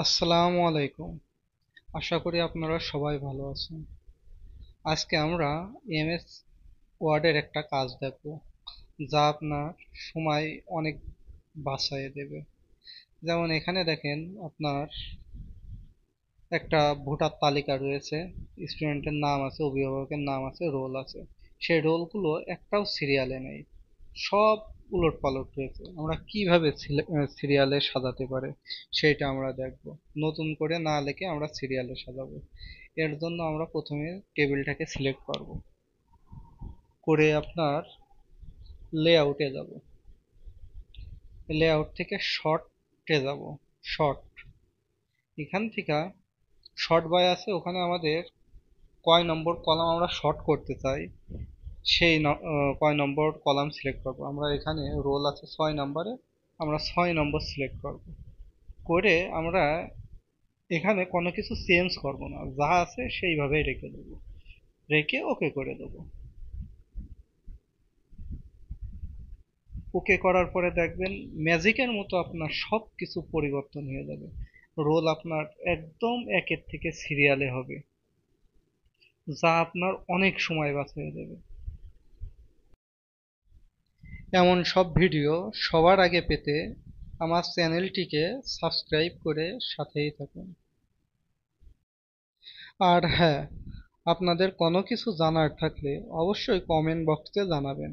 আসসালামু আলাইকুম। আশা করি আপনারা সবাই ভালো আছেন। আজকে আমরা এমএস ওয়ার্ডের একটা কাজ দেখব, যা আপনার সময় অনেক বাঁচিয়ে দেবে। যেমন এখানে দেখেন, আপনার একটা ভোটার তালিকা রয়েছে, স্টুডেন্টের নাম আছে, অভিভাবকের নাম আছে, রোল আছে। সেই রোলগুলো একটাও সিরিয়ালে নেই, সব উলটপালট রয়েছে। আমরা কিভাবে সিরিয়ালে সাজাতে পারে সেটা আমরা দেখব। নতুন করে না লিখে আমরা সিরিয়ালে সাজাবো। এর জন্য আমরা প্রথমে টেবিলটাকে সিলেক্ট করব, করে আপনার লেআউটে যাব। লেআউট থেকে শর্টে যাব। শর্ট, এখান থেকে শর্ট বাই আছে, ওখানে আমাদের কয় নম্বর কলাম আমরা শর্ট করতে চাই সেই কয় নম্বর কলাম সিলেক্ট করব। আমরা এখানে রোল আছে 6 নম্বরে, আমরা 6 নম্বর সিলেক্ট করব। করে আমরা এখানে কোনো কিছু চেঞ্জ করব না, যা আছে সেইভাবেই রেখে দেবো, রেখে ওকে করে দেবো। ওকে করার পরে দেখবেন ম্যাজিকের মতো আপনার সব কিছু পরিবর্তন হয়ে যাবে। রোল আপনার একদম একের থেকে সিরিয়ালে হবে, যা আপনার অনেক সময় বাঁচিয়ে দেবে। এমন সব ভিডিও সবার আগে পেতে আমার চ্যানেলটিকে সাবস্ক্রাইব করে সাথেই থাকুন। আর হ্যাঁ, আপনাদের কোনো কিছু জানার থাকলে অবশ্যই কমেন্ট বক্সে জানাবেন।